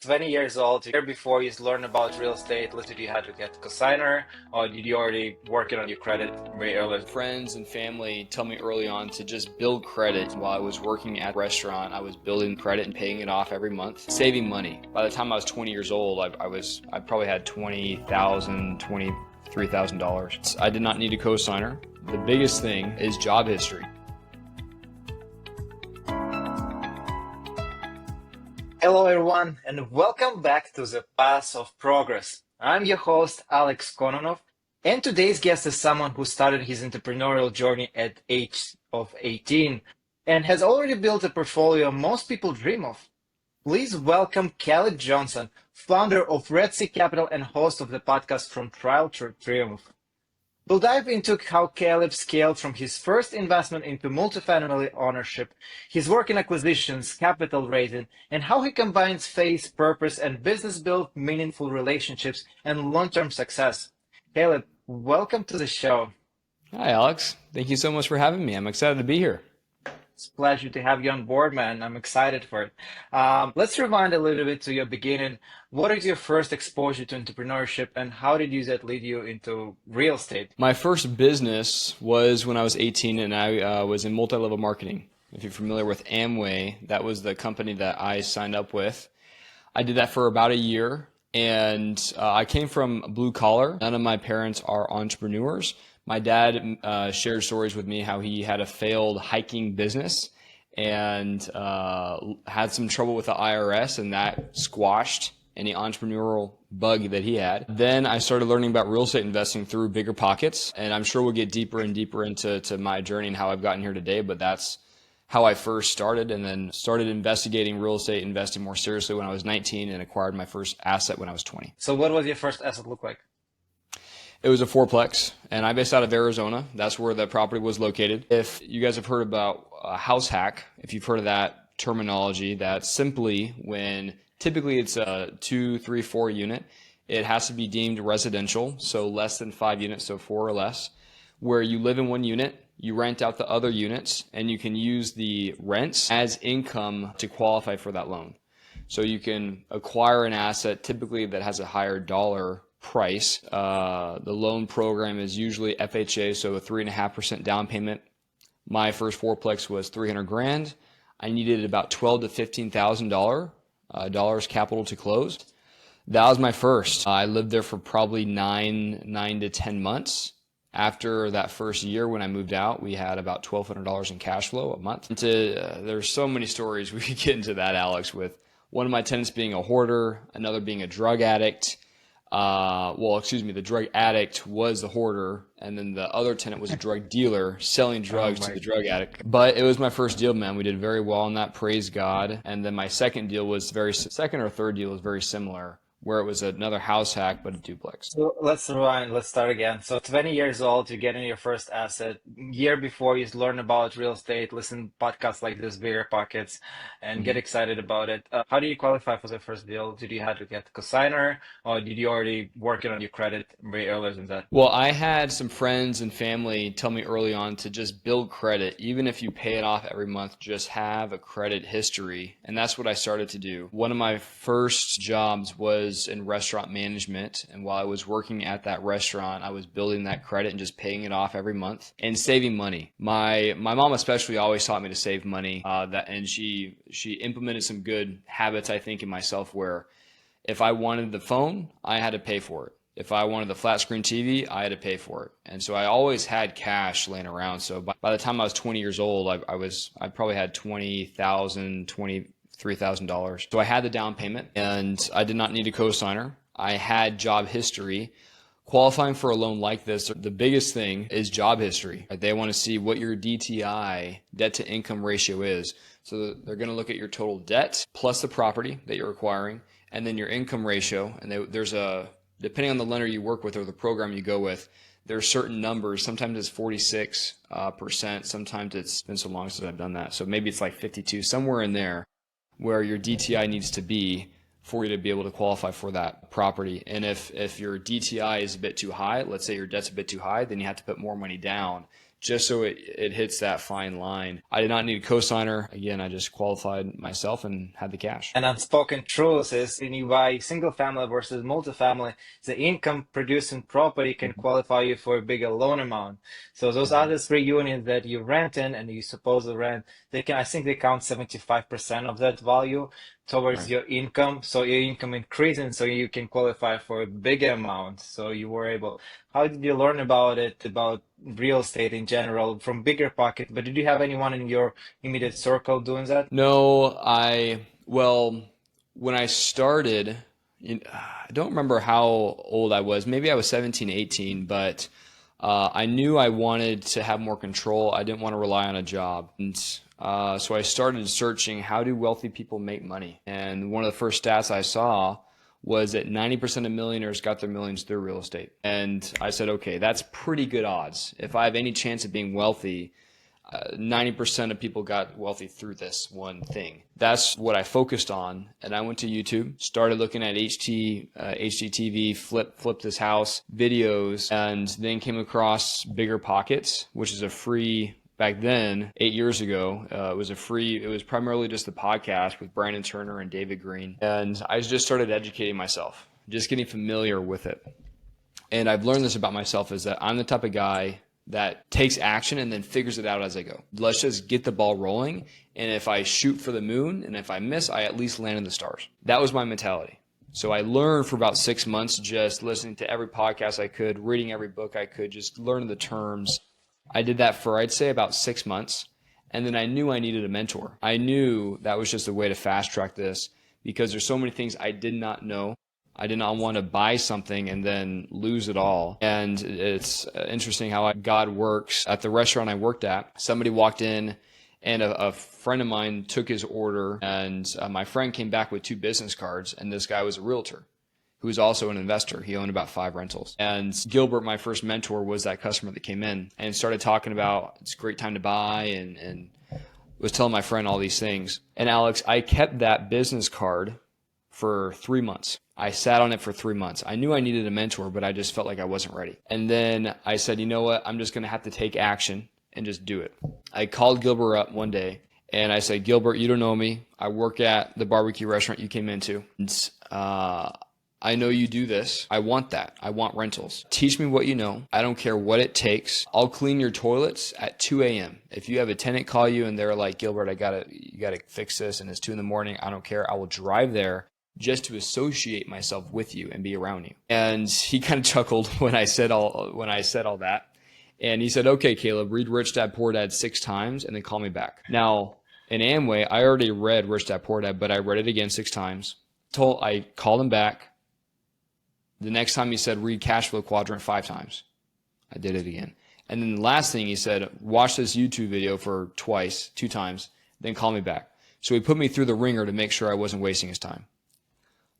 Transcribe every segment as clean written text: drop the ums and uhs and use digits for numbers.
20 years old, a year before you learn about real estate, listed you had to get cosigner, or did you already working on your credit way earlier? Friends and family tell me early on to just build credit. While I was working at a restaurant, I was building credit and paying it off every month, saving money. By the time I was 20 years old, I probably had $23,000. I did not need a cosigner. The biggest thing is job history. Hello everyone, and welcome back to the Path of Progress. I'm your host, Alex Kononov, and today's guest is someone who started his entrepreneurial journey at age of 18 and has already built a portfolio most people dream of. Please welcome Caleb Johnson, founder of Red Sea Capital and host of the podcast From Trial to Triumph. We'll dive into how Caleb scaled from his first investment into multifamily ownership, his work in acquisitions, capital raising, and how he combines faith, purpose, and business build meaningful relationships and long-term success. Caleb, welcome to the show. Hi, Alex. Thank you so much for having me. I'm excited to be here. It's a pleasure to have you on board, man. I'm excited for it. Let's rewind a little bit to your beginning. What is your first exposure to entrepreneurship, and how did that lead you into real estate? My first business was when I was 18, and I was in multi-level marketing. If you're familiar with Amway, that was the company that I signed up with. I did that for about a year, and I came from blue collar. None of my parents are entrepreneurs. My dad shared stories with me how he had a failed hiking business and had some trouble with the IRS, and that squashed any entrepreneurial bug that he had. Then I started learning about real estate investing through Bigger Pockets, and I'm sure we'll get deeper and deeper into my journey and how I've gotten here today, but that's how I first started, and then started investigating real estate, investing more seriously when I was 19, and acquired my first asset when I was 20. So what was your first asset look like? It was a fourplex, and I'm based out of Arizona. That's where the property was located. If you guys have heard about a house hack, if you've heard of that terminology, that's simply when typically it's a 2, 3, 4 unit. It has to be deemed residential, so less than 5 units, so 4 or less, where you live in one unit, you rent out the other units, and you can use the rents as income to qualify for that loan. So you can acquire an asset typically that has a higher dollar price. The loan program is usually FHA, so a 3.5% down payment. My first fourplex was $300,000. I needed about $12,000 to $15,000 capital to close. That was my first. I lived there for probably nine to 10 months. After that first year, when I moved out, we had about $1,200 in cash flow a month. There's so many stories we could get into that, Alex, with one of my tenants being a hoarder, another being a drug addict. The drug addict was the hoarder, and then the other tenant was a drug dealer selling drugs to the drug addict. But it was my first deal, man. We did very well on that, praise God. And then my second or third deal was very similar, where it was another house hack, but a duplex. So let's rewind. Let's start again. So 20 years old, you're getting your first asset. Year before you learn about real estate, listen podcasts like this, Bigger Pockets, and get excited about it. How do you qualify for the first deal? Did you have to get cosigner, or did you already working on your credit way earlier than that? Well, I had some friends and family tell me early on to just build credit. Even if you pay it off every month, just have a credit history. And that's what I started to do. One of my first jobs was in restaurant management. And while I was working at that restaurant, I was building that credit and just paying it off every month and saving money. My mom especially always taught me to save money. And she implemented some good habits, I think, in myself, where if I wanted the phone, I had to pay for it. If I wanted the flat screen TV, I had to pay for it. And so I always had cash laying around. So by the time I was 20 years old, I probably had $23,000. So I had the down payment, and I did not need a cosigner. I had job history. Qualifying for a loan like this, the biggest thing is job history. They want to see what your DTI, debt to income ratio is. So they're going to look at your total debt plus the property that you're acquiring, and then your income ratio. And depending on the lender you work with or the program you go with, there are certain numbers. Sometimes it's 46%. Sometimes it's been so long since I've done that. So maybe it's like 52, somewhere in there, where your DTI needs to be for you to be able to qualify for that property. And if your DTI is a bit too high, let's say your debt's a bit too high, then you have to put more money down just so it hits that fine line. I did not need a cosigner. Again, I just qualified myself and had the cash. An unspoken truth is when you buy single family versus multifamily, the income producing property can qualify you for a bigger loan amount. So those other three units that you rent in and you suppose to rent, I think they count 75% of that value towards Right. your income. So your income increasing, so you can qualify for a bigger amount. So you were able. How did you learn about it, about real estate in general, from bigger pocket? But did you have anyone in your immediate circle doing that? No, well, when I started, I don't remember how old I was. Maybe I was 17, 18, but I knew I wanted to have more control. I didn't want to rely on a job. And so I started searching, how do wealthy people make money? And one of the first stats I saw was that 90% of millionaires got their millions through real estate. And I said, okay, that's pretty good odds. If I have any chance of being wealthy, 90% of people got wealthy through this one thing. That's what I focused on. And I went to YouTube, started looking at HGTV, flip this house videos, and then came across Bigger Pockets, which is a free, back then, 8 years ago, it was primarily just the podcast with Brandon Turner and David Green. And I just started educating myself, just getting familiar with it. And I've learned this about myself, is that I'm the type of guy that takes action and then figures it out as I go. Let's just get the ball rolling. And if I shoot for the moon and if I miss, I at least land in the stars. That was my mentality. So I learned for about 6 months, just listening to every podcast I could, reading every book I could, just learning the terms. I did that for, I'd say, about 6 months. And then I knew I needed a mentor. I knew that was just a way to fast track this, because there's so many things I did not know. I did not want to buy something and then lose it all. And it's interesting how God works. At the restaurant I worked at, somebody walked in and a friend of mine took his order, and my friend came back with 2 business cards, and this guy was a realtor who was also an investor. He owned about 5 rentals. And Gilbert, my first mentor, was that customer that came in and started talking about it's a great time to buy, and was telling my friend all these things. And Alex, I kept that business card for 3 months. I sat on it for 3 months. I knew I needed a mentor, but I just felt like I wasn't ready. And then I said, you know what? I'm just going to have to take action and just do it. I called Gilbert up one day and I said, Gilbert, you don't know me. I work at the barbecue restaurant you came into. And, I know you do this. I want that. I want rentals. Teach me what you know. I don't care what it takes. I'll clean your toilets at 2 a.m. If you have a tenant call you and they're like, Gilbert, you gotta fix this, and it's 2 a.m, I don't care. I will drive there just to associate myself with you and be around you. And he kind of chuckled when I said all that. And he said, okay, Caleb, read Rich Dad Poor Dad 6 times and then call me back. Now, in Amway, I already read Rich Dad Poor Dad, but I read it again 6 times. I called him back. The next time he said, read CashFlow Quadrant 5 times. I did it again. And then the last thing he said, watch this YouTube video for 2 times, then call me back. So he put me through the ringer to make sure I wasn't wasting his time.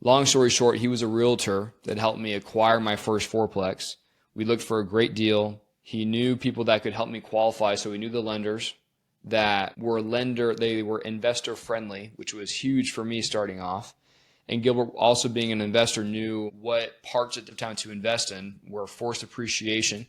Long story short, he was a realtor that helped me acquire my first Fourplex. We looked for a great deal. He knew people that could help me qualify, so he knew the lenders that they were investor friendly, which was huge for me starting off. And Gilbert, also being an investor, knew what parts at the time to invest in, where forced appreciation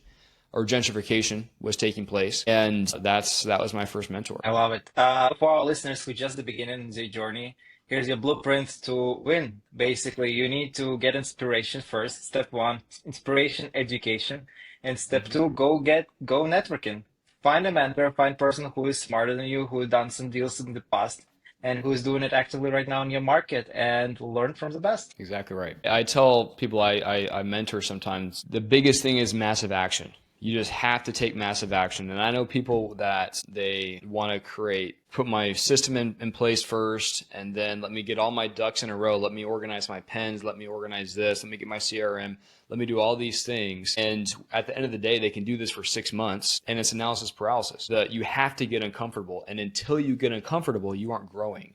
or gentrification was taking place. And that was my first mentor. I love it. For our listeners who just the beginning of their journey, here's your blueprint to win. Basically, you need to get inspiration first. Step 1, inspiration, education. And step 2, go networking. Find a mentor, find a person who is smarter than you, who has done some deals in the past, and who's doing it actively right now in your market, and learn from the best. Exactly right. I tell people I mentor sometimes, the biggest thing is massive action. You just have to take massive action. And I know people that they want to put my system in place first, and then let me get all my ducks in a row. Let me organize my pens. Let me organize this. Let me get my CRM. Let me do all these things. And at the end of the day, they can do this for 6 months, and it's analysis paralysis. That you have to get uncomfortable. And until you get uncomfortable, you aren't growing.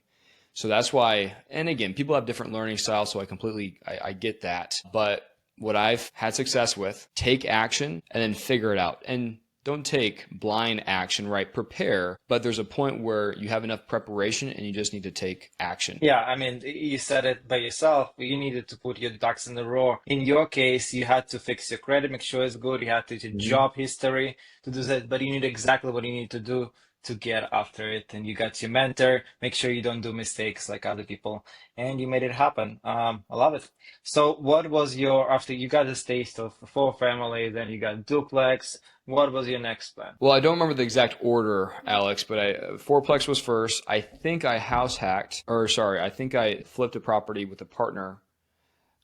So that's why, and again, people have different learning styles, so I get that. But what I've had success with, take action and then figure it out. And don't take blind action, right? Prepare, but there's a point where you have enough preparation and you just need to take action. Yeah, I mean, you said it by yourself. You needed to put your ducks in a row. In your case, you had to fix your credit, make sure it's good. You had to do job history to do that, but you knew exactly what you need to do to get after it. And you got your mentor, make sure you don't do mistakes like other people, and you made it happen. I love it. So what was your, after you got this taste of Fourplex, then you got duplex, what was your next plan? Well, I don't remember the exact order, Alex, but Fourplex was first. I think I I think I flipped a property with a partner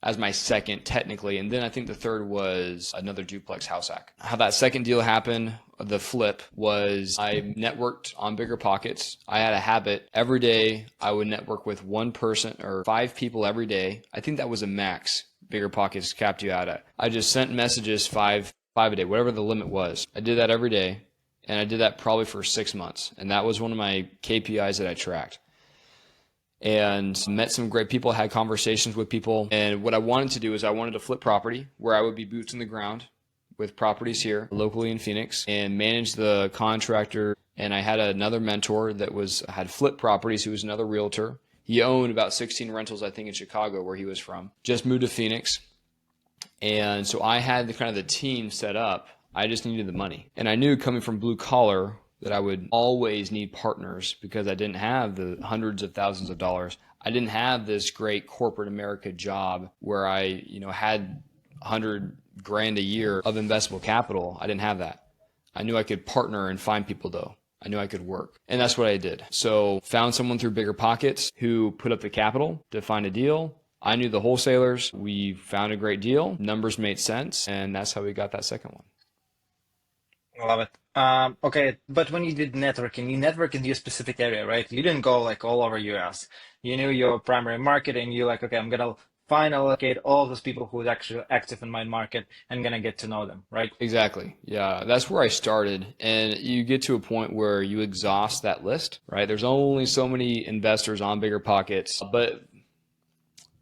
as my second, technically. And then I think the third was another duplex house hack. How that second deal happened, the flip, was I networked on Bigger Pockets. I had a habit. Every day I would network with one person or 5 people every day. I think that was a max Bigger Pockets capped you out at. I just sent messages five a day, whatever the limit was. I did that every day, and I did that probably for 6 months. And that was one of my KPIs that I tracked. And met some great people, had conversations with people. And what I wanted to do is I wanted to flip property where I would be boots on the ground with properties here locally in Phoenix and manage the contractor. And I had another mentor that had flipped properties who was another realtor. He owned about 16 rentals, I think, in Chicago, where he was from. Just moved to Phoenix. And so I had the team set up. I just needed the money. And I knew coming from blue collar that I would always need partners because I didn't have the hundreds of thousands of dollars. I didn't have this great corporate America job where I, had $100,000 a year of investable capital. I didn't have that. I knew I could partner and find people though. I knew I could work. And that's what I did. So found someone through Bigger Pockets who put up the capital to find a deal. I knew the wholesalers. We found a great deal. Numbers made sense. And that's how we got that second one. I love it. Okay, but when you did networking, you network in your specific area, right? You didn't go like all over US. You knew your primary market and you're like, okay, I'm gonna allocate all those people who are actually active in my market and gonna get to know them, right? Exactly. Yeah, that's where I started. And you get to a point where you exhaust that list, right? There's only so many investors on Bigger Pockets, but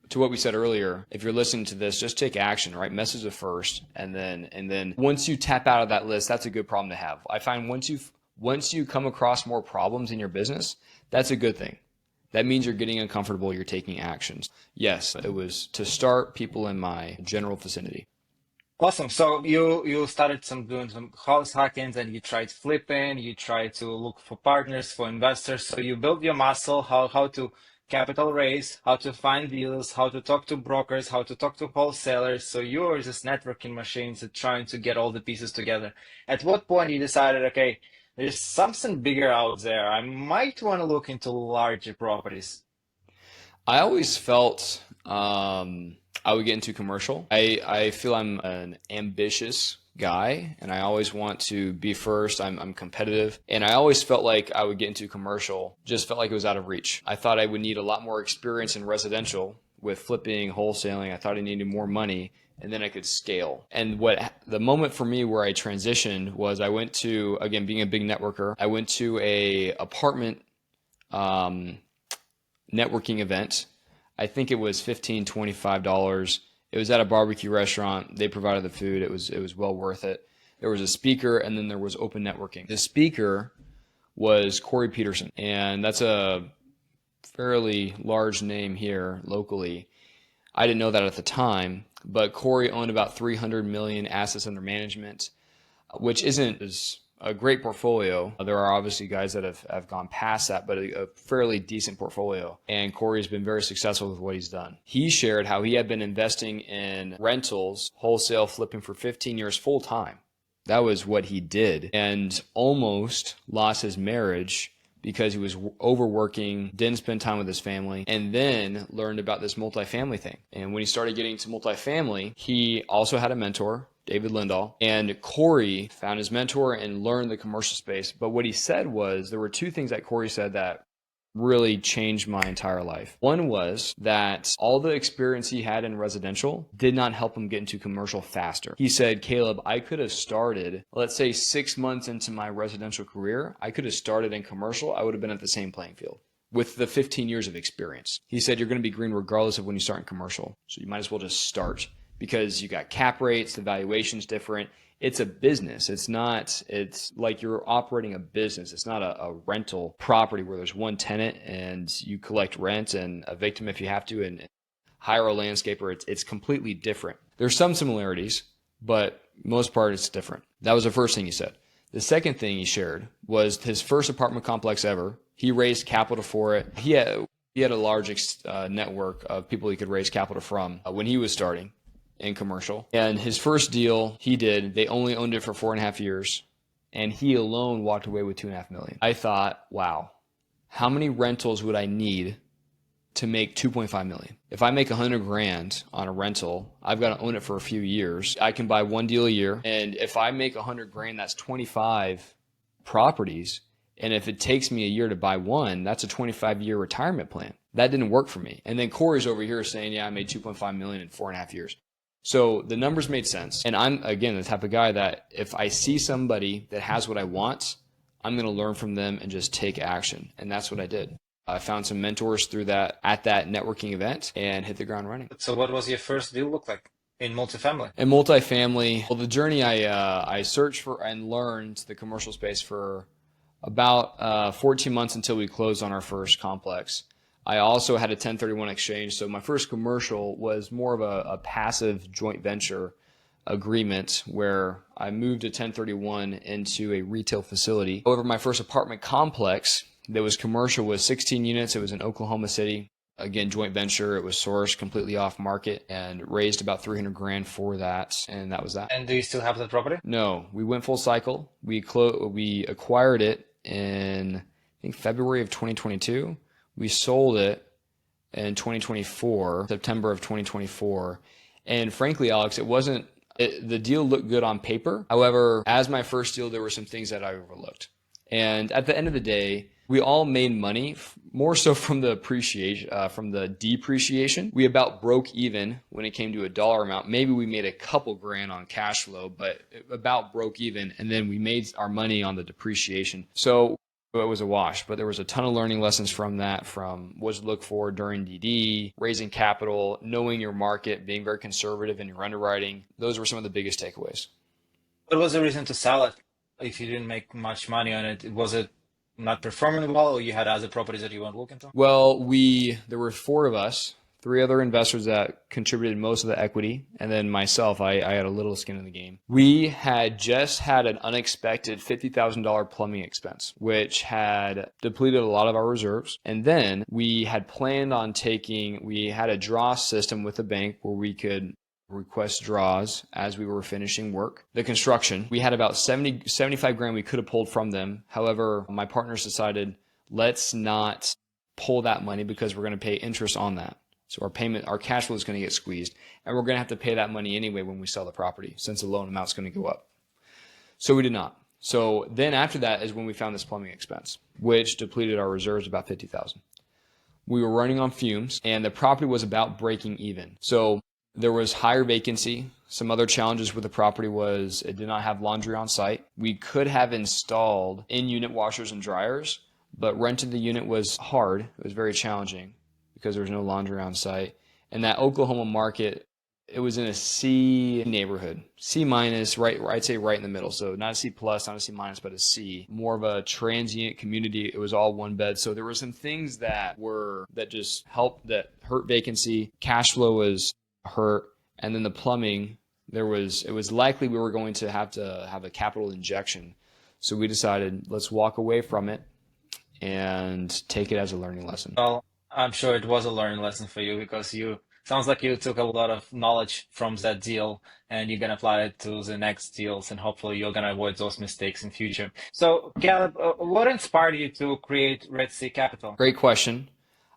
to what we said earlier, if you're listening to this, just take action, right? Message it first. And then once you tap out of that list, that's a good problem to have. I find once you come across more problems in your business, that's a good thing. That means you're getting uncomfortable, you're taking actions. Yes, it was to start people in my general vicinity. Awesome. So you started doing some house hackings and you tried flipping, you tried to look for partners, for investors. So you built your muscle, how to capital raise, how to find deals, how to talk to brokers, how to talk to wholesalers. So you're just networking machines and trying to get all the pieces together. At what point you decided, okay, there's something bigger out there. I might want to look into larger properties. I always felt I would get into commercial. I feel I'm an ambitious guy and I always want to be first. I'm competitive. And I always felt like I would get into commercial, just felt like it was out of reach. I thought I would need a lot more experience in residential with flipping, wholesaling. I thought I needed more money and then I could scale. And the moment for me where I transitioned was I went to, again, being a big networker, I went to a apartment networking event. I think it was $15, $25. It was at a barbecue restaurant. They provided the food. It was well worth it. There was a speaker and then there was open networking. The speaker was Corey Peterson, and that's a fairly large name here locally. I didn't know that at the time, but Corey owned about 300 million assets under management, which isn't as a great portfolio. There are obviously guys that have gone past that, but a fairly decent portfolio. And Corey's been very successful with what he's done. He shared how he had been investing in rentals, wholesale flipping for 15 years full time. That was what he did, and almost lost his marriage because he was overworking, didn't spend time with his family, and then learned about this multifamily thing. And when he started getting to multifamily, he also had a mentor, David Lindahl, and Corey found his mentor and learned the commercial space. But what he said was, there were 2 things that Corey said that really changed my entire life. One was that all the experience he had in residential did not help him get into commercial faster. He said, Caleb, I could have started, let's say 6 months into my residential career, I could have started in commercial. I would have been at the same playing field with the 15 years of experience. He said, you're going to be green regardless of when you start in commercial. So you might as well just start. because you got cap rates, the valuation's different. It's a business. It's like you're operating a business. It's not a rental property where there's one tenant and you collect rent and evict them if you have to and hire a landscaper. It's completely different. There's some similarities, but most part it's different. That was the first thing he said. The second thing he shared was his first apartment complex ever. He raised capital for it. He had a large network of people he could raise capital from when he was starting in commercial. And his first deal they only owned it for 4.5 years. And he alone walked away with $2.5 million. I thought, wow, how many rentals would I need to make $2.5 million? If I make $100,000 on a rental, I've got to own it for a few years. I can buy one deal a year. And if I make $100,000, that's 25 properties. And if it takes me a year to buy one, that's a 25-year retirement plan. That didn't work for me. And then Corey's over here saying, yeah, I made $2.5 million in 4.5 years. So the numbers made sense. And I'm, again, the type of guy that if I see somebody that has what I want, I'm going to learn from them and just take action. And that's what I did. I found some mentors through that at that networking event and hit the ground running. So what was your first deal look like in multifamily? In multifamily, well, the journey I searched for and learned the commercial space for about 14 months until we closed on our first complex. I also had a 1031 exchange. So my first commercial was more of a passive joint venture agreement where I moved a 1031 into a retail facility. However, my first apartment complex that was commercial was 16 units. It was in Oklahoma City. Again, joint venture. It was sourced completely off market and raised about $300,000 for that. And that was that. And do you still have that property? No, we went full cycle. We acquired it in, I think, February of 2022. We sold it in 2024, September of 2024. And frankly, Alex, the deal looked good on paper. However, as my first deal, there were some things that I overlooked. And at the end of the day, we all made money, more so from the depreciation. We about broke even when it came to a dollar amount. Maybe we made a couple grand on cash flow, but about broke even. And then we made our money on the depreciation. So it was a wash, but there was a ton of learning lessons from that, from what to look for during DD, raising capital, knowing your market, being very conservative in your underwriting. Those were some of the biggest takeaways. What was the reason to sell it if you didn't make much money on it? Was it not performing well, or you had other properties that you weren't looking to? Well, there were 4 of us, 3 other investors that contributed most of the equity, and then myself, I had a little skin in the game. We had just had an unexpected $50,000 plumbing expense, which had depleted a lot of our reserves. And then we had planned on we had a draw system with the bank where we could request draws as we were finishing work. The construction, we had about 75 grand we could have pulled from them. However, my partners decided, let's not pull that money because we're going to pay interest on that. So our cash flow is going to get squeezed, and we're going to have to pay that money anyway when we sell the property, since the loan amount's going to go up. So we did not. So then after that is when we found this plumbing expense, which depleted our reserves about $50,000. We were running on fumes, and the property was about breaking even. So there was higher vacancy. Some other challenges with the property was it did not have laundry on site. We could have installed in-unit washers and dryers, but renting the unit was hard. It was very challenging because there was no laundry on site. And that Oklahoma market, it was in a C neighborhood, C minus, right? I'd say right in the middle. So not a C plus, not a C minus, but a C. More of a transient community. It was all one bed. So there were some things that just helped, that hurt vacancy. Cash flow was hurt. And then the plumbing, it was likely we were going to have a capital injection. So we decided, let's walk away from it and take it as a learning lesson. Well, I'm sure it was a learning lesson for you, because sounds like you took a lot of knowledge from that deal and you're going to apply it to the next deals, and hopefully you're going to avoid those mistakes in future. So Caleb, what inspired you to create Red Sea Capital? Great question.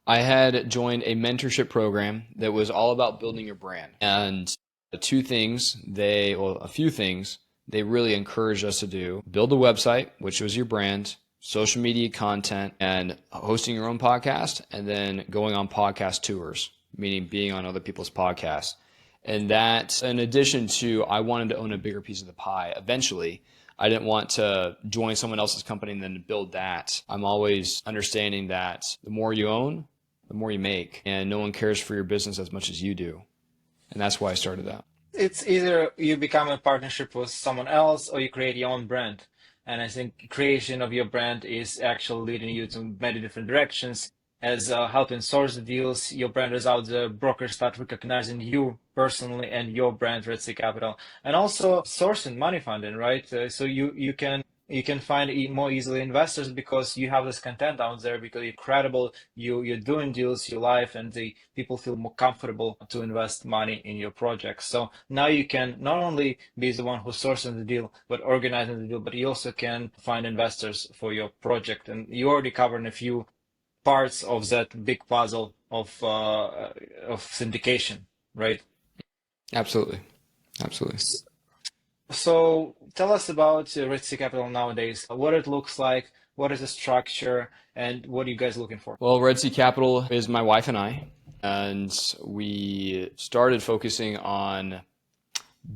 I had joined a mentorship program that was all about building your brand. And a few things they really encouraged us to do: build a website, which was your brand, social media content, and hosting your own podcast, and then going on podcast tours, meaning being on other people's podcasts. And that, in addition to, I wanted to own a bigger piece of the pie eventually. I didn't want to join someone else's company and then build that. I'm always understanding that the more you own, the more you make, and no one cares for your business as much as you do. And that's why I started that. It's either you become a partnership with someone else or you create your own brand. And I think creation of your brand is actually leading you to many different directions. As helping source the deals, your brand is out there, brokers start recognizing you personally and your brand, Red Sea Capital, and also sourcing money funding, right? So you can find more easily investors because you have this content out there, because you're credible, you're doing deals, you live, and the people feel more comfortable to invest money in your projects. So now you can not only be the one who's sourcing the deal, but organizing the deal, but you also can find investors for your project. And you already covered a few parts of that big puzzle of syndication, right? Absolutely. Absolutely. So tell us about Red Sea Capital nowadays, what it looks like, what is the structure, and what are you guys looking for? Well, Red Sea Capital is my wife and I, and we started focusing on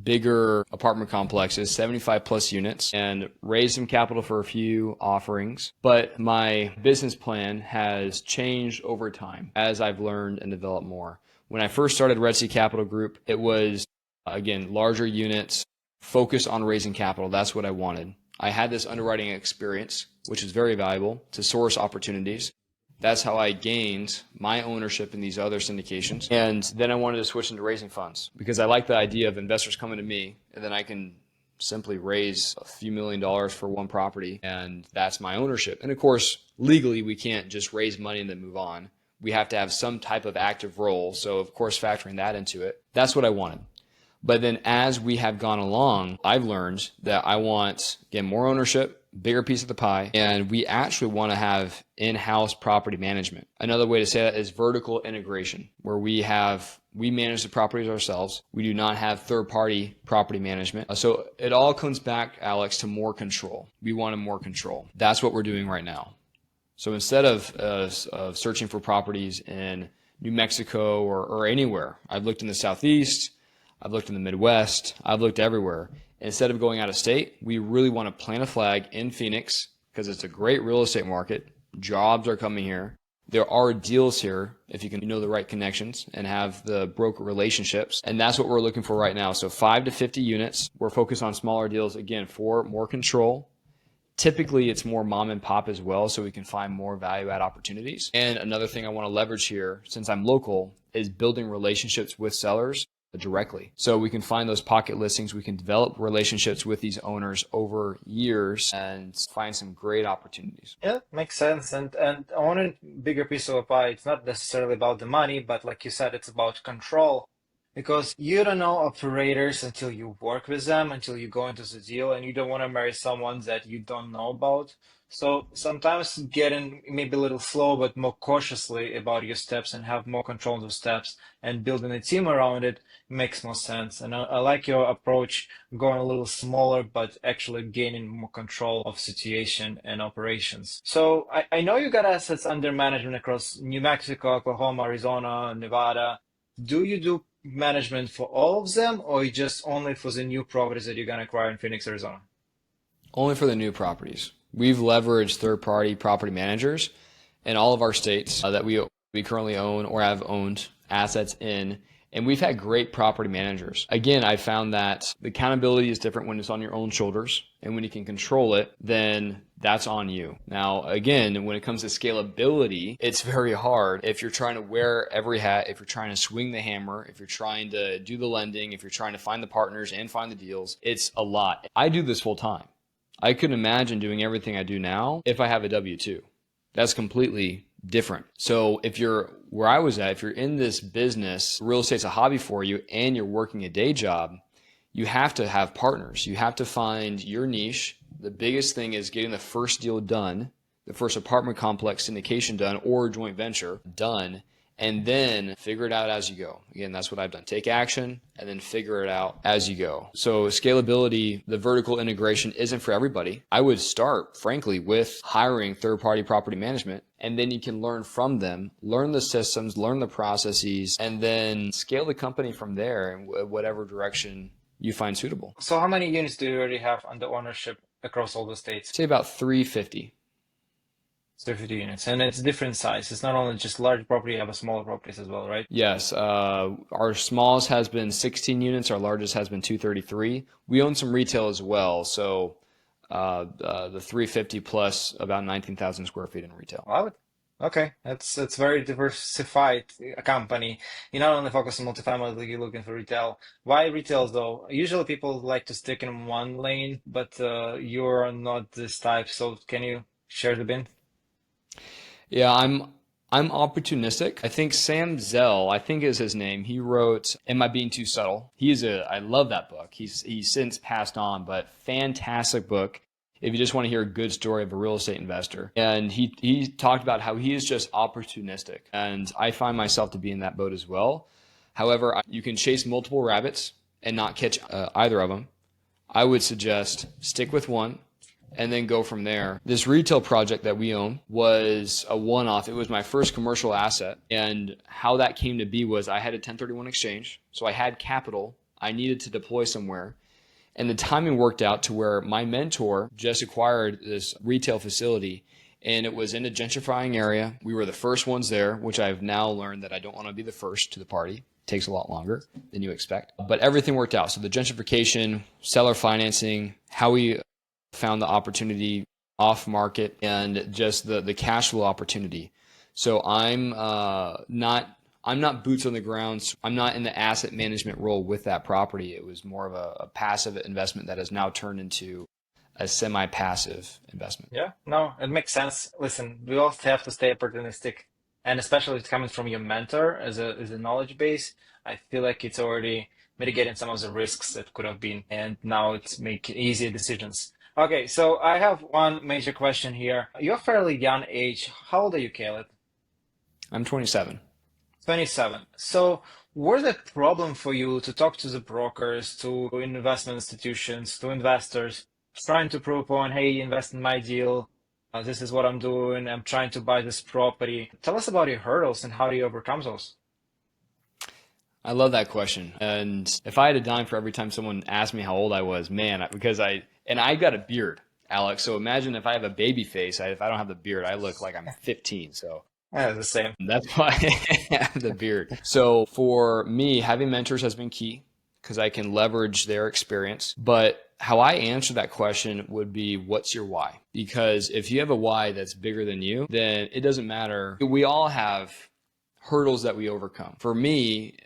bigger apartment complexes, 75 plus units, and raised some capital for a few offerings. But my business plan has changed over time as I've learned and developed more. When I first started Red Sea Capital Group, it was, again, larger units, focused on raising capital. That's what I wanted. I had this underwriting experience, which is very valuable to source opportunities. That's how I gained my ownership in these other syndications. And then I wanted to switch into raising funds because I like the idea of investors coming to me and then I can simply raise a few $1,000,000 for one property and that's my ownership. And of course, legally, we can't just raise money and then move on. We have to have some type of active role. So of course, factoring that into it, that's what I wanted. But then as we have gone along, I've learned that I want, again, more ownership, bigger piece of the pie, and we actually want to have in-house property management. Another way to say that is vertical integration, where we manage the properties ourselves. We do not have third-party property management. So it all comes back, Alex, to more control. We wanted more control. That's what we're doing right now. So instead of searching for properties in New Mexico or anywhere, I've looked in the Southeast, I've looked in the Midwest, I've looked everywhere. Instead of going out of state, we really want to plant a flag in Phoenix because it's a great real estate market. Jobs are coming here. There are deals here if you can know the right connections and have the broker relationships. And that's what we're looking for right now. So 5 to 50 units. We're focused on smaller deals, again, for more control. Typically, it's more mom and pop as well, so we can find more value add opportunities. And another thing I want to leverage here, since I'm local, is building relationships with sellers directly. So we can find those pocket listings. We can develop relationships with these owners over years and find some great opportunities. Yeah, makes sense. And I want a bigger piece of a pie. It's not necessarily about the money, but like you said, it's about control. Because you don't know operators until you work with them, until you go into the deal, and you don't want to marry someone that you don't know about. So sometimes getting maybe a little slow, but more cautiously about your steps and have more control of the steps and building a team around it makes more sense. And I like your approach, going a little smaller, but actually gaining more control of situation and operations. So I know you got assets under management across New Mexico, Oklahoma, Arizona, Nevada. Do you do management for all of them, or just only for the new properties that you're going to acquire in Phoenix, Arizona? Only for the new properties. We've leveraged third-party property managers in all of our states that we currently own or have owned assets in, and we've had great property managers. Again, I found that the accountability is different when it's on your own shoulders, and when you can control it, then that's on you. Now, again, when it comes to scalability, it's very hard. If you're trying to wear every hat, if you're trying to swing the hammer, if you're trying to do the lending, if you're trying to find the partners and find the deals, it's a lot. I do this full time. I couldn't imagine doing everything I do now if I have a W-2. That's completely different. So if you're where I was at, if you're in this business, real estate's a hobby for you and you're working a day job, you have to have partners. You have to find your niche. The biggest thing is getting the first deal done, the first apartment complex syndication done or joint venture done, and then figure it out as you go. Again, that's what I've done. Take action and then figure it out as you go. So scalability, the vertical integration isn't for everybody. I would start, frankly, with hiring third-party property management, and then you can learn from them, learn the systems, learn the processes, and then scale the company from there in whatever direction you find suitable. So how many units do you already have under ownership across all the states? Say about 350. 350 units, and it's different size. It's not only just large property, you have a smaller properties as well, right? Yes, our smallest has been 16 units. Our largest has been 233. We own some retail as well, so the 350 plus about 19,000 square feet in retail. Wow. Okay, that's very diversified company. You not only focus on multifamily, like you're looking for retail. Why retail though? Usually people like to stick in one lane, but you're not this type. So can you share the bin? Yeah, I'm opportunistic. I think Sam Zell, I think is his name. He wrote "Am I Being Too Subtle?" I love that book. He's since passed on, but fantastic book. If you just want to hear a good story of a real estate investor, and he talked about how he is just opportunistic, and I find myself to be in that boat as well. However, you can chase multiple rabbits and not catch either of them. I would suggest stick with one and then go from there. This retail project that we own was a one-off. It was my first commercial asset. And how that came to be was I had a 1031 exchange. So I had capital I needed to deploy somewhere. And the timing worked out to where my mentor just acquired this retail facility and it was in a gentrifying area. We were the first ones there, which I've now learned that I don't want to be the first to the party. It takes a lot longer than you expect. But everything worked out. So the gentrification, seller financing, how we found the opportunity off market, and just the cash flow opportunity. So I'm not boots on the ground. So I'm not in the asset management role with that property. It was more of a passive investment that has now turned into a semi-passive investment. Yeah, no, it makes sense. Listen, we all have to stay opportunistic, and especially if it's coming from your mentor as a knowledge base. I feel like it's already mitigating some of the risks that could have been, and now it's making easier decisions. Okay, so I have one major question here. You're fairly young age. How old are you, Caleb? I'm 27. 27. So, was it a problem for you to talk to the brokers, to investment institutions, to investors, trying to prove on, hey, invest in my deal. This is what I'm doing. I'm trying to buy this property. Tell us about your hurdles and how do you overcome those? I love that question. And if I had a dime for every time someone asked me how old I was, man, I got a beard, Alex. So imagine if I have a baby face, if I don't have the beard, I look like I'm 15. So Yeah, the same. that's why I have the beard. So for me, having mentors has been key because I can leverage their experience. But how I answer that question would be, what's your why? Because if you have a why that's bigger than you, then it doesn't matter. We all have hurdles that we overcome. For me,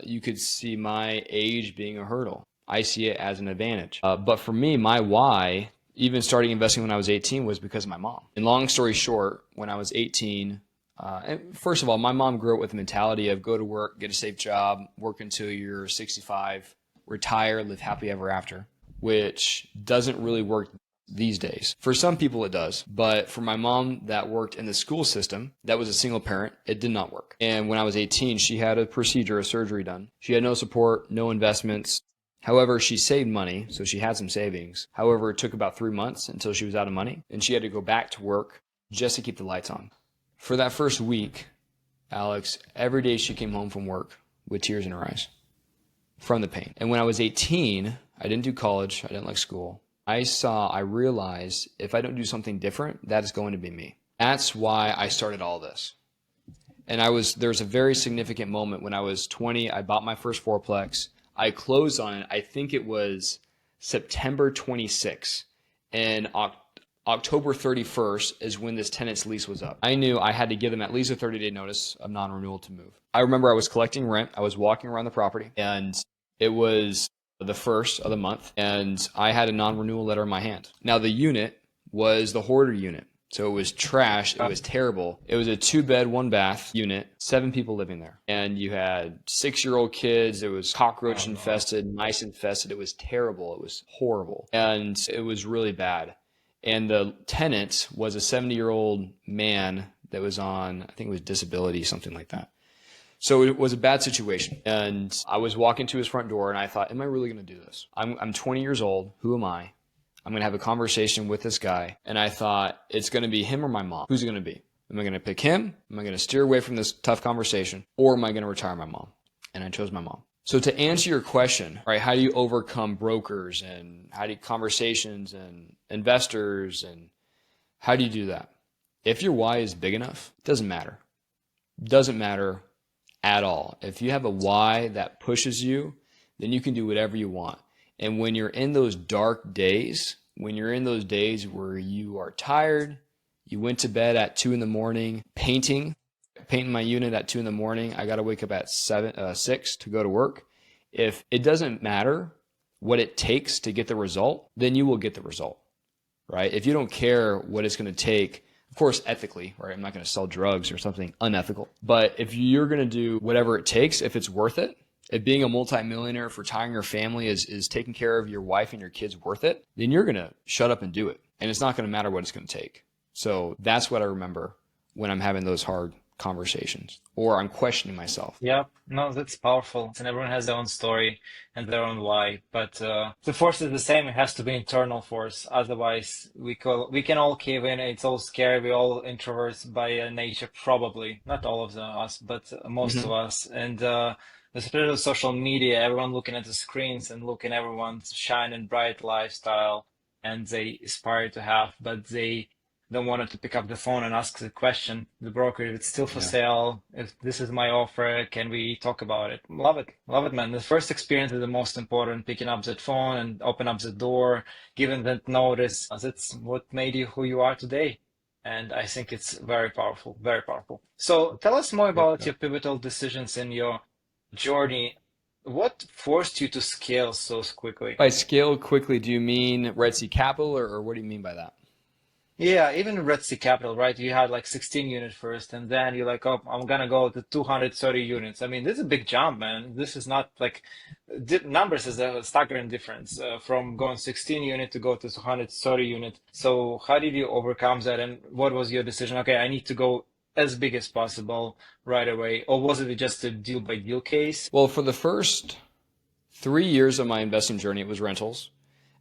you could see my age being a hurdle. I see it as an advantage. But for me, my why, even starting investing when I was 18, was because of my mom. And long story short, when I was 18, and first of all, my mom grew up with the mentality of go to work, get a safe job, work until you're 65, retire, live happily ever after, which doesn't really work these days. For some people it does, but for my mom that worked in the school system, that was a single parent, it did not work. And when I was 18, she had a surgery done. She had no support, no investments. However, she saved money, so she had some savings. However, it took about 3 months until she was out of money, and she had to go back to work just to keep the lights on. For that first week, Alex, every day she came home from work with tears in her eyes from the pain. And when I was 18, I didn't do college. I didn't like school. I realized if I don't do something different, that is going to be me. That's why I started all this. And there's a very significant moment when I was 20, I bought my first fourplex. I closed on it. I think it was September 26th. And October 31st is when this tenant's lease was up. I knew I had to give them at least a 30-day notice of non-renewal to move. I remember I was collecting rent. I was walking around the property, and it was the first of the month, and I had a non-renewal letter in my hand. Now, the unit was the Hoarder unit. So it was trash. It was terrible. It was a 2-bed, 1-bath unit, 7 people living there. And you had 6-year-old kids. It was cockroach infested, mice infested. It was terrible. It was horrible. And it was really bad. And the tenant was a 70-year-old man that was on, I think it was disability, something like that. So it was a bad situation. And I was walking to his front door and I thought, am I really going to do this? I'm 20 years old. Who am I? I'm going to have a conversation with this guy. And I thought, it's going to be him or my mom. Who's it going to be? Am I going to pick him? Am I going to steer away from this tough conversation? Or am I going to retire my mom? And I chose my mom. So to answer your question, right, how do you overcome brokers and conversations and investors and how do you do that? If your why is big enough, it doesn't matter. Doesn't matter at all. If you have a why that pushes you, then you can do whatever you want. And when you're in those dark days, when you're in those days where you are tired, you went to bed at 2 in the morning painting my unit at 2 in the morning, I got to wake up at 6 to go to work. If it doesn't matter what it takes to get the result, then you will get the result, right? If you don't care what it's going to take, of course, ethically, right? I'm not going to sell drugs or something unethical. But if you're going to do whatever it takes, if it's worth it, if being a multimillionaire, if retiring your family is taking care of your wife and your kids worth it, then you're going to shut up and do it. And it's not going to matter what it's going to take. So that's what I remember when I'm having those hard conversations or I'm questioning myself. Yeah, no, that's powerful. And everyone has their own story and their own why. But the force is the same. It has to be internal force. Otherwise, we can all cave in. It's all scary. We're all introverts by nature, probably. Not all of us, but most of us. And the spirit of social media, everyone looking at the screens and looking at everyone's shine and bright lifestyle, and they aspire to have, but they don't want to pick up the phone and ask the question, the broker, if it's still for sale, if this is my offer, can we talk about it? Love it, man. The first experience is the most important, picking up that phone and open up the door, giving that notice. That's what made you who you are today. And I think it's very powerful, very powerful. So tell us more about your pivotal decisions in your journey. What forced you to scale so quickly? By scale quickly, do you mean Red Sea Capital or what do you mean by that? Yeah, even Red Sea Capital, right? You had like 16 units first, and then you're like, oh, I'm gonna go to 230 units. I mean, this is a big jump, man. This is not like numbers is a staggering difference from going 16 unit to go to 230 unit. So how did you overcome that, and what was your decision? Okay, I need to go as big as possible right away, or was it just a deal by deal case? Well, for the first 3 years of my investing journey, it was rentals.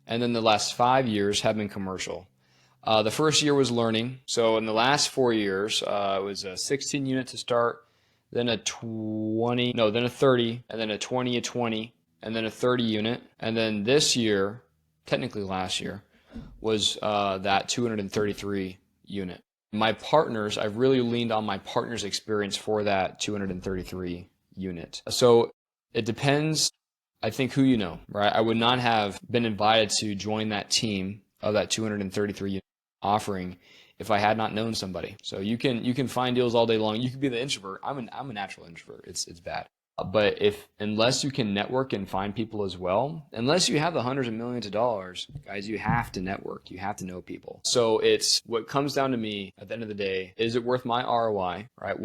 And then the last 5 years have been commercial. The first year was learning. So in the last 4 years, it was a 16 unit to start, then a 30, and then a 20, a 20, and then a 30 unit. And then this year, technically last year, was that 233 unit. My partners, I've really leaned on my partner's experience for that 233 unit. So it depends, I think, who you know, right? I would not have been invited to join that team of that 233 unit offering if I had not known somebody. So you can find deals all day long. You could be the introvert. I'm a natural introvert. It's bad. But unless you can network and find people as well, unless you have the hundreds of millions of dollars, guys, you have to network. You have to know people. So it's what comes down to me at the end of the day, is it worth my ROI, right?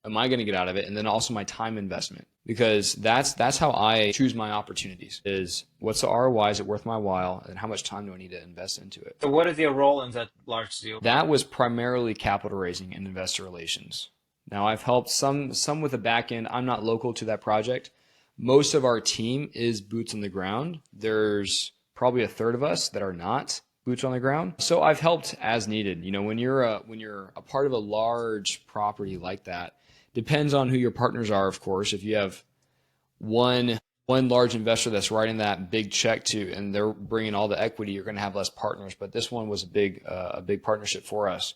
Am I going to get out of it? And then also my time investment, because that's how I choose my opportunities, is what's the ROI? Is it worth my while? And how much time do I need to invest into it? So what is your role in that large deal? That was primarily capital raising and investor relations. Now I've helped some with the back end. I'm not local to that project. Most of our team is boots on the ground. There's probably a third of us that are not boots on the ground. So I've helped as needed. You know, when you're a part of a large property like that, depends on who your partners are, of course. If you have one large investor that's writing that big check to, and they're bringing all the equity, you're going to have less partners. But this one was a big partnership for us.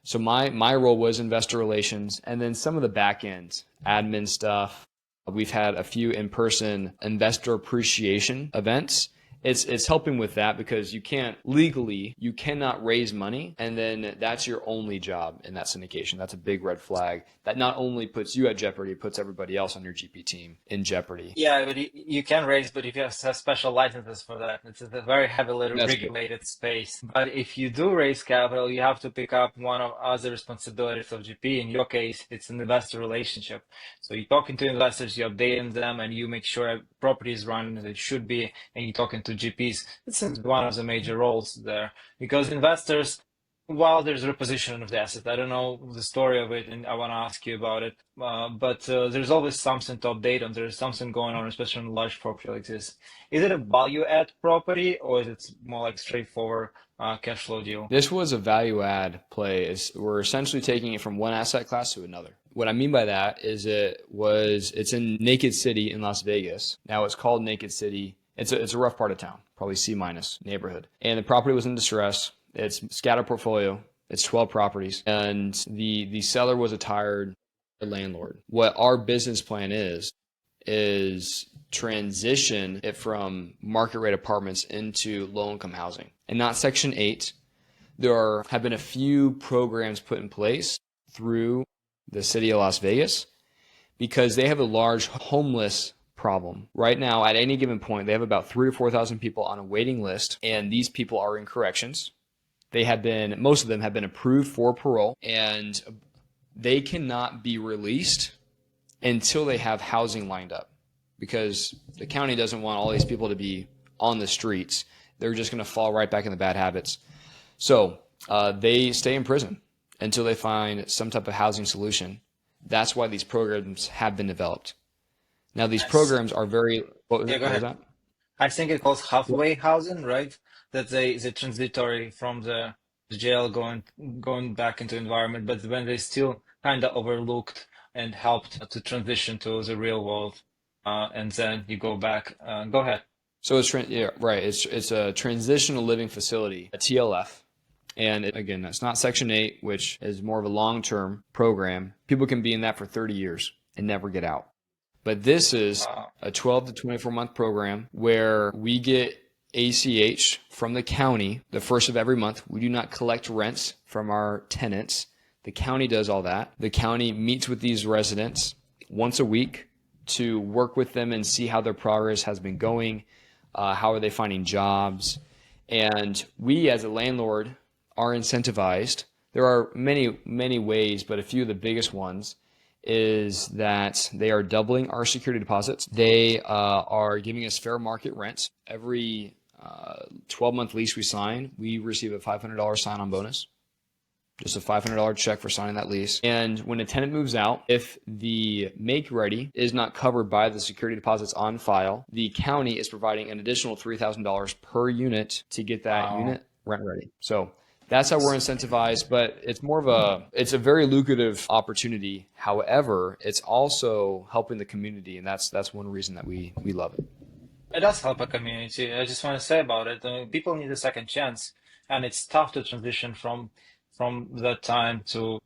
So my role was investor relations, and then some of the back end admin stuff. We've had a few in-person investor appreciation events. It's helping with that, because you cannot raise money and then that's your only job in that syndication. That's a big red flag that not only puts you at jeopardy, it puts everybody else on your GP team in jeopardy. Yeah, but you can raise, but if you have special licenses for that, it's a very heavily regulated space. But if you do raise capital, you have to pick up one of other responsibilities of GP. In your case, it's an investor relationship. So you're talking to investors, you're updating them, and you make sure property is run as it should be, and you're talking to GPs. This is one of the major roles there, because investors, while there's repositioning of the asset, I don't know the story of it, and I want to ask you about it, but there's always something to update on. There's something going on, especially on large property like this. Is it a value add property, or is it more like straightforward cash flow deal? This was a value add play. We're essentially taking it from one asset class to another. What I mean by that is it's in Naked City in Las Vegas. Now it's called Naked City. It's a rough part of town, probably C- neighborhood. And the property was in distress. It's scattered portfolio. It's 12 properties. And the seller was a tired landlord. What our business plan is transition it from market rate apartments into low income housing and not Section 8. Have been a few programs put in place through the city of Las Vegas because they have a large homeless problem. Right now, at any given point, they have about 3,000 to 4,000 people on a waiting list, and these people are in corrections. Most of them have been approved for parole, and they cannot be released until they have housing lined up because the county doesn't want all these people to be on the streets. They're just going to fall right back in the bad habits. So they stay in prison until they find some type of housing solution. That's why these programs have been developed. Now, these programs are very. What Yeah, go was ahead. that? I think it calls halfway housing, right? That they transitory from the jail going back into environment, but when they still kind of overlooked and helped to transition to the real world, and then you go back. Go ahead. So yeah, right. It's a transitional living facility, a TLF. And again, that's not Section 8, which is more of a long-term program. People can be in that for 30 years and never get out. But this is a 12 to 24-month program where we get ACH from the county the first of every month. We do not collect rents from our tenants. The county does all that. The county meets with these residents once a week to work with them and see how their progress has been going. How are they finding jobs? And we as a landlord are incentivized. There are many, many ways, but a few of the biggest ones is that they are doubling our security deposits. They are giving us fair market rents. Every 12-month lease we sign, we receive a $500 sign-on bonus. Just a $500 check for signing that lease. And when a tenant moves out, if the make ready is not covered by the security deposits on file, the county is providing an additional $3,000 per unit to get that unit rent ready. So that's how we're incentivized, but it's a very lucrative opportunity. However, it's also helping the community, and that's one reason that we love it. It does help a community. I just want to say about it. People need a second chance, and it's tough to transition from that time to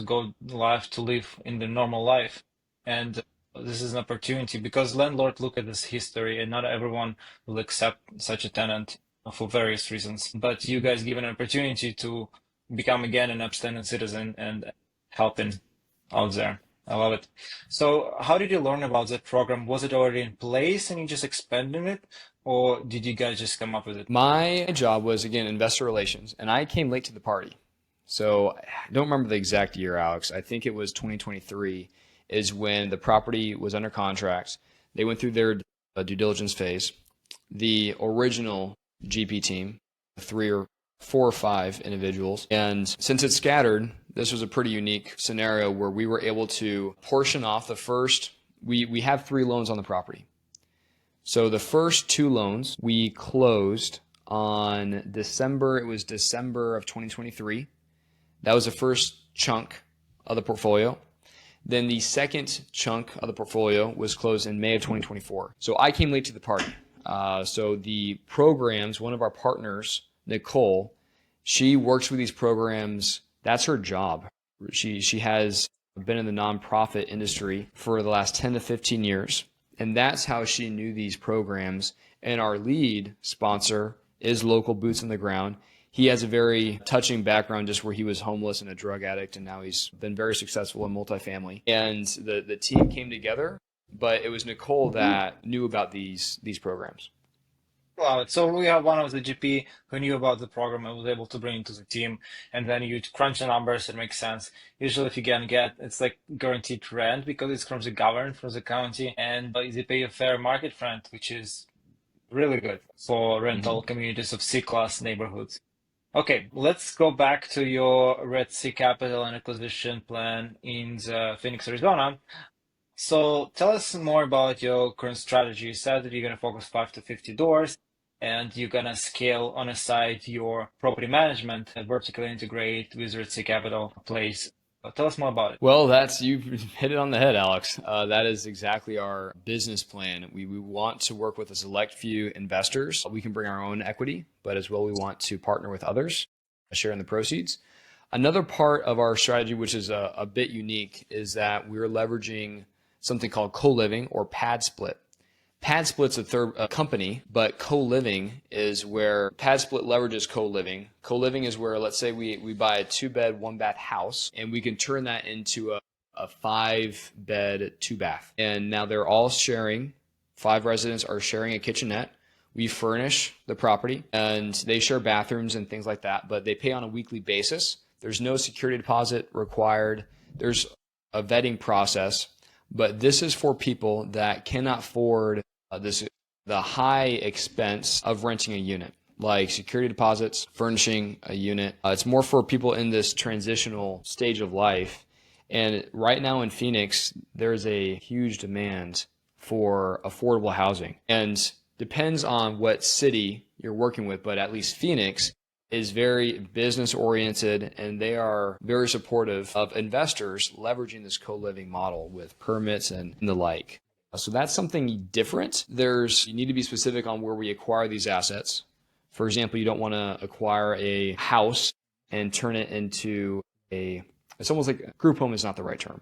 go live to live in the normal life. And this is an opportunity because landlord look at this history, and not everyone will accept such a tenant for various reasons. But you guys give an opportunity to become again an upstanding citizen and helping out there. I love it. So, how did you learn about that program? Was it already in place and you just expanded it, or did you guys just come up with it? My job was, again, investor relations, and I came late to the party. So I don't remember the exact year, Alex. I think it was 2023 is when the property was under contract. They went through their due diligence phase. The original GP team, 4 or 5 individuals. And since it's scattered, this was a pretty unique scenario where we were able to portion off the first. We have 3 loans on the property. So the first 2 loans we closed on December of 2023. That was the first chunk of the portfolio. Then the second chunk of the portfolio was closed in May of 2024. So I came late to the party. So the programs, one of our partners, Nicole, she works with these programs. That's her job. She has been in the nonprofit industry for the last 10 to 15 years. And that's how she knew these programs. And our lead sponsor is local boots on the ground. He has a very touching background just where he was homeless and a drug addict, and now he's been very successful in multifamily. And the team came together, but it was Nicole that knew about these programs. Wow. So we have one of the GP who knew about the program and was able to bring it to the team, and then you crunch the numbers, it makes sense. Usually if you can get, it's like guaranteed rent because it's from the government, from the county, and they pay a fair market rent, which is really good for rental communities of C-class neighborhoods. Okay, let's go back to your Red Sea Capital and acquisition plan in Phoenix, Arizona. So tell us more about your current strategy. You said that you're going to focus 5 to 50 doors and you're going to scale on a side your property management and vertically integrate with Red Sea Capital place. Tell us more about it. Well, you've hit it on the head, Alex. That is exactly our business plan. We want to work with a select few investors. We can bring our own equity, but as well, we want to partner with others, share in the proceeds. Another part of our strategy, which is a bit unique, is that we're leveraging something called co-living or pad split. Pad split's a third company, but co-living is where pad split leverages co-living. Co-living is where, let's say we buy a 2-bed, 1-bath house, and we can turn that into a 5-bed, 2-bath. And now they're all sharing, 5 residents are sharing a kitchenette. We furnish the property and they share bathrooms and things like that, but they pay on a weekly basis. There's no security deposit required. There's a vetting process, but this is for people that cannot afford the high expense of renting a unit, like security deposits, furnishing a unit. It's more for people in this transitional stage of life. And right now in Phoenix, there's a huge demand for affordable housing. And depends on what city you're working with, but at least Phoenix is very business oriented and they are very supportive of investors leveraging this co-living model with permits and the like. So that's something different. You need to be specific on where we acquire these assets. For example, you don't want to acquire a house and turn it into it's almost like a group home is not the right term,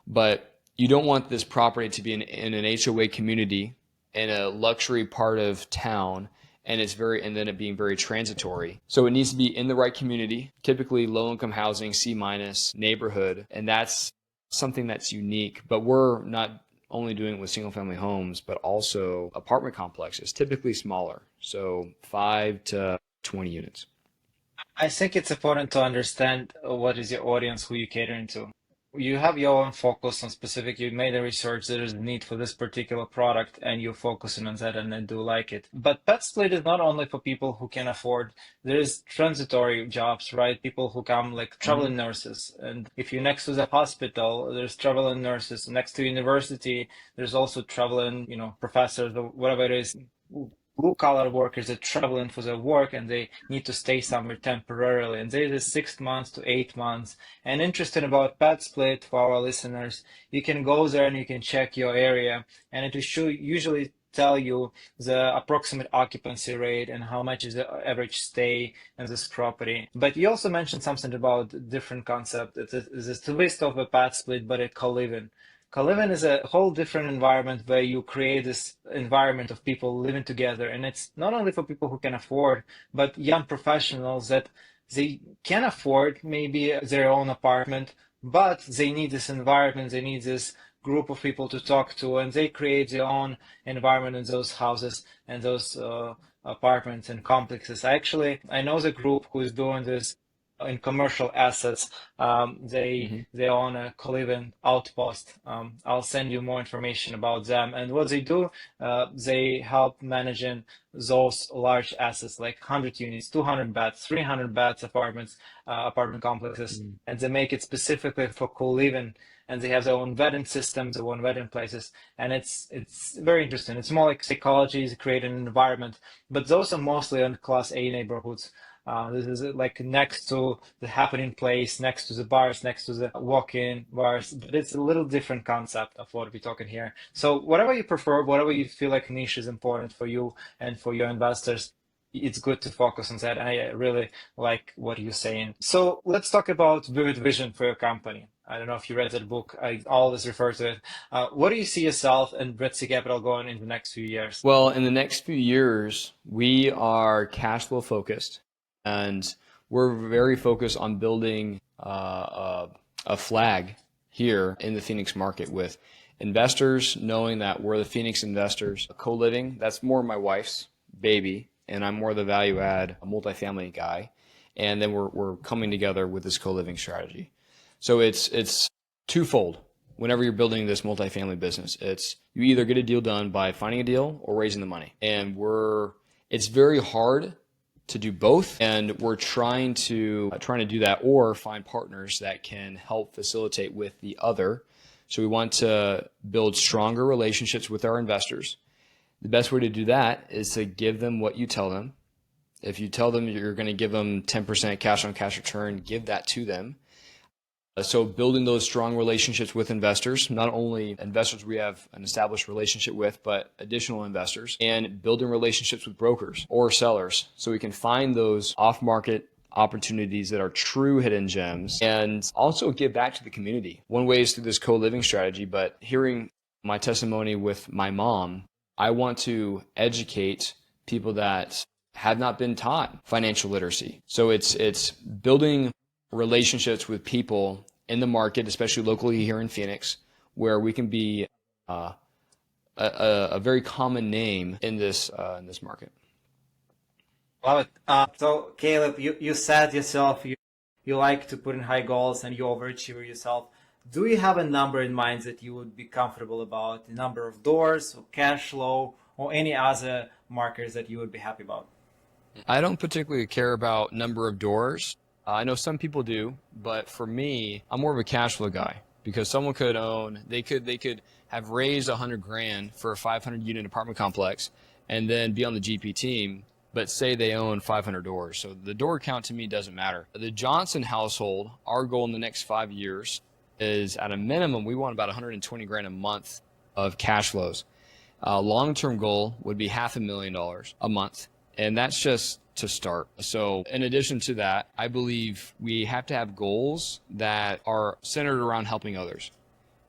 but you don't want this property to be in an HOA community in a luxury part of town and then it being very transitory. So it needs to be in the right community, typically low income housing, C- neighborhood, and that's something that's unique. But we're not only doing it with single family homes, but also apartment complexes, typically smaller, so 5 to 20 units. I think it's important to understand what is your audience, who you catering to. You have your own focus on specific, you made a research, there is a need for this particular product, and you're focusing on that and then do like it. But pet split is not only for people who can afford, there is transitory jobs, right? People who come like traveling nurses. And if you're next to the hospital, there's traveling nurses. Next to university, there's also traveling, professors or whatever it is. Blue-collar workers that traveling for their work and they need to stay somewhere temporarily, and there is 6 months to 8 months. And interesting about pad split for our listeners, you can go there and you can check your area, and it will usually tell you the approximate occupancy rate and how much is the average stay in this property. But you also mentioned something about different concept. It's a twist of a pad split, but a co-living. Co-living is a whole different environment where you create this environment of people living together. And it's not only for people who can afford, but young professionals that they can afford maybe their own apartment, but they need this environment, they need this group of people to talk to, and they create their own environment in those houses and those apartments and complexes. I know the group who is doing this in commercial assets. They own a co-living outpost. I'll send you more information about them and what they do. They help managing those large assets like 100 units, 200 beds, 300 beds apartment complexes, and they make it specifically for co-living. And they have their own vetting systems, their own vetting places, and it's very interesting. It's more like psychology, is creating an environment, but those are mostly on Class A neighborhoods. This is like next to the happening place, next to the bars, next to the walk-in bars, but it's a little different concept of what we're talking here. So whatever you prefer, whatever you feel like niche is important for you and for your investors, it's good to focus on that. And I really like what you're saying. So let's talk about vivid vision for your company. I don't know if you read that book. I always refer to it. What do you see yourself and Bretzi Capital going in the next few years? Well, in the next few years, we are cash flow focused. And we're very focused on building a flag here in the Phoenix market with investors knowing that we're the Phoenix investors. Co-living, that's more my wife's baby, and I'm more the value add multifamily guy. And then we're coming together with this co-living strategy. So it's twofold. Whenever you're building this multifamily business, you either get a deal done by finding a deal or raising the money. And it's very hard to do both, and we're trying to do that or find partners that can help facilitate with the other. So we want to build stronger relationships with our investors. The best way to do that is to give them what you tell them. If you tell them you're going to give them 10% cash on cash return, give that to them. So building those strong relationships with investors, not only investors we have an established relationship with, but additional investors, and building relationships with brokers or sellers so we can find those off-market opportunities that are true hidden gems, and also give back to the community. One way is through this co-living strategy, but hearing my testimony with my mom, I want to educate people that have not been taught financial literacy. So it's building relationships with people in the market, especially locally here in Phoenix, where we can be a very common name in this market. Love it. So Caleb, you said yourself you like to put in high goals and you overachieve yourself. Do you have a number in mind that you would be comfortable about? The number of doors or cash flow or any other markers that you would be happy about? I don't particularly care about number of doors. I know some people do, but for me, I'm more of a cash flow guy because someone could own, they could have raised 100 grand for a 500 unit apartment complex and then be on the GP team, but say they own 500 doors. So the door count to me doesn't matter. The Johnson household, our goal in the next 5 years is at a minimum, we want about 120 grand a month of cash flows. Long-term goal would be $500,000 a month. And that's just to start. So in addition to that, I believe we have to have goals that are centered around helping others.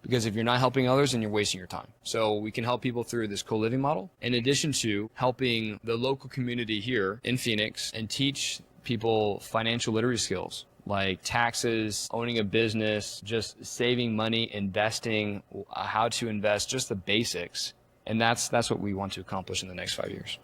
Because if you're not helping others, then you're wasting your time. So we can help people through this co-living model, in addition to helping the local community here in Phoenix and teach people financial literacy skills like taxes, owning a business, just saving money, investing, how to invest, just the basics. And that's what we want to accomplish in the next 5 years.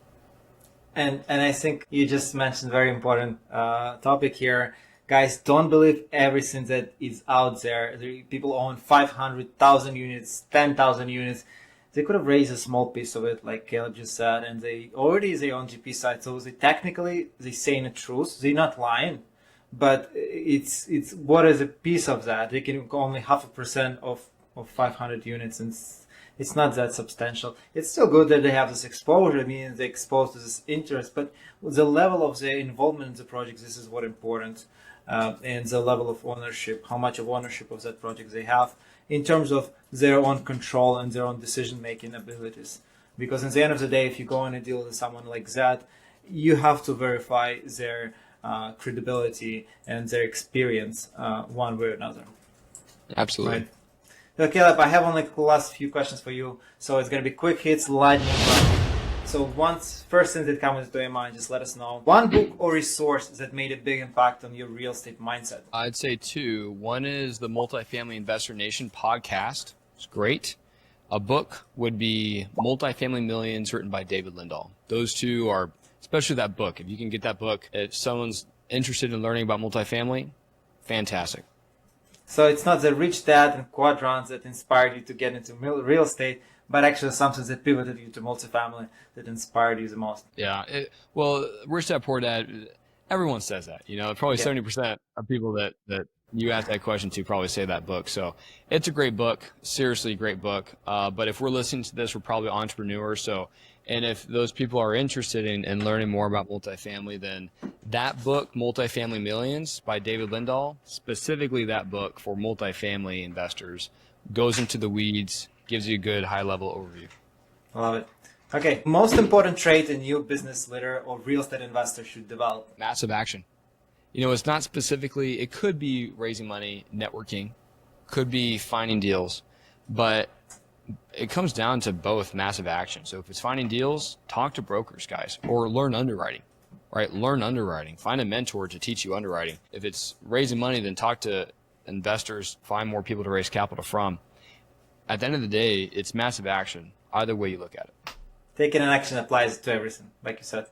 And I think you just mentioned a very important topic here. Guys, don't believe everything that is out there. People own 500,000 units, 10,000 units. They could have raised a small piece of it, like Caleb just said, and they already is their own GP site. So they saying the truth. They're not lying, but it's what is a piece of that? They can only 0.5% of 500 units, and it's not that substantial. It's still good that they have this exposure. I mean, they're exposed to this interest, but the level of their involvement in the project, this is what important. And the level of ownership, how much of ownership of that project they have in terms of their own control and their own decision-making abilities. Because at the end of the day, if you go in a deal with someone like that, you have to verify their credibility and their experience one way or another. Absolutely. Right? So Caleb, I have only the last few questions for you. So it's going to be quick hits, lightning round. So first thing that comes into your mind, just let us know. One book or resource that made a big impact on your real estate mindset. I'd say two. One is the Multifamily Investor Nation podcast. It's great. A book would be Multifamily Millions, written by David Lindahl. Those two are, especially that book. If you can get that book, if someone's interested in learning about multifamily, fantastic. So it's not the rich dad and quadrants that inspired you to get into real estate, but actually something that pivoted you to multifamily that inspired you the most. Yeah. Well, Rich Dad Poor Dad, everyone says that. Probably 70% of people that you ask that question to probably say that book. So it's a great book, seriously great book. But if we're listening to this, we're probably entrepreneurs. And if those people are interested in learning more about multifamily, then that book, Multifamily Millions by David Lindahl, specifically that book for multifamily investors, goes into the weeds, gives you a good high-level overview. I love it. Okay, most important trait a new business leader or real estate investor should develop? Massive action. It's not specifically, it could be raising money, networking, could be finding deals, but it comes down to both massive action. So if it's finding deals, talk to brokers, guys, or learn underwriting, right? Learn underwriting. Find a mentor to teach you underwriting. If it's raising money, then talk to investors, find more people to raise capital from. At the end of the day, it's massive action, either way you look at it. Taking an action applies to everything, like you said.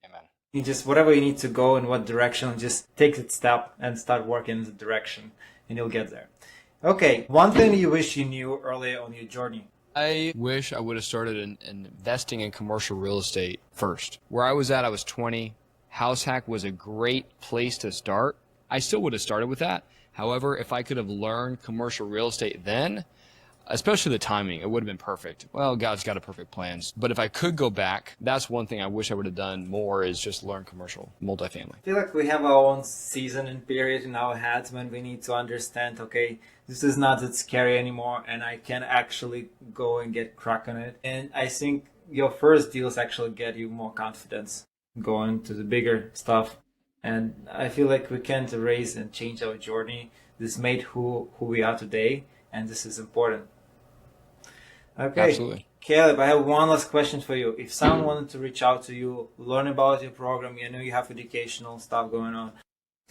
Amen. You just, whatever you need to go in what direction, just take that step and start working in the direction, and you'll get there. Okay, one thing you wish you knew earlier on your journey. I wish I would have started in investing in commercial real estate first. Where I was at, I was 20. House Hack was a great place to start. I still would have started with that. However, if I could have learned commercial real estate then, especially the timing, it would have been perfect. Well, God's got a perfect plan. But if I could go back, that's one thing I wish I would have done more, is just learn commercial multifamily. I feel like we have our own season and period in our heads when we need to understand, okay, this is not that scary anymore and I can actually go and get crack on it. And I think your first deals actually get you more confidence going to the bigger stuff. And I feel like we can't erase and change our journey. This made who we are today, and this is important. Okay, Absolutely. Caleb, I have one last question for you. If someone wanted to reach out to you, learn about your program, you know you have educational stuff going on,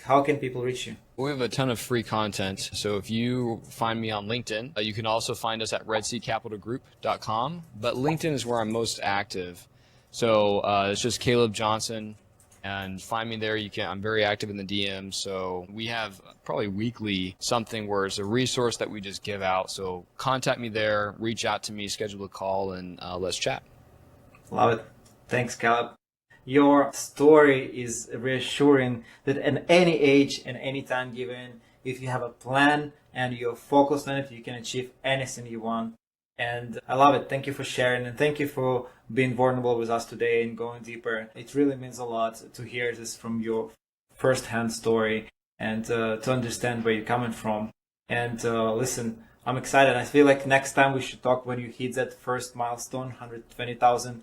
how can people reach you? We have a ton of free content. So if you find me on LinkedIn, you can also find us at redseacapitalgroup.com. But LinkedIn is where I'm most active. So it's just Caleb Johnson, and find me there. I'm very active in the DM. So we have probably weekly something where it's a resource that we just give out. So contact me there, reach out to me, schedule a call, and let's chat. Love it. Thanks, Caleb. Your story is reassuring that at any age and any time given, if you have a plan and you're focused on it, you can achieve anything you want. And I love it. Thank you for sharing, and thank you for being vulnerable with us today and going deeper. It really means a lot to hear this from your first-hand story and to understand where you're coming from. And listen, I'm excited. I feel like next time we should talk when you hit that first milestone, 120,000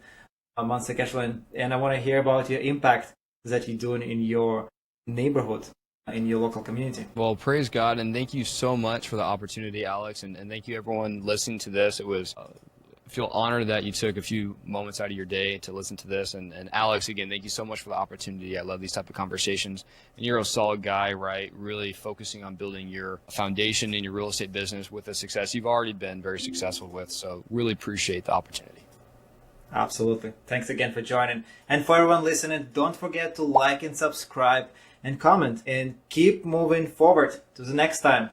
monthly cash flow, and I want to hear about your impact that you're doing in your neighborhood, in your local community. Well, praise God, and thank you so much for the opportunity, Alex, and thank you everyone listening to this. It was I feel honored that you took a few moments out of your day to listen to this, and Alex, again, thank you so much for the opportunity. I love these type of conversations, and you're a solid guy, right? Really focusing on building your foundation in your real estate business with the success you've already been very successful with, so really appreciate the opportunity. Absolutely. Thanks again for joining. And for everyone listening, don't forget to like and subscribe and comment, and keep moving forward to the next time.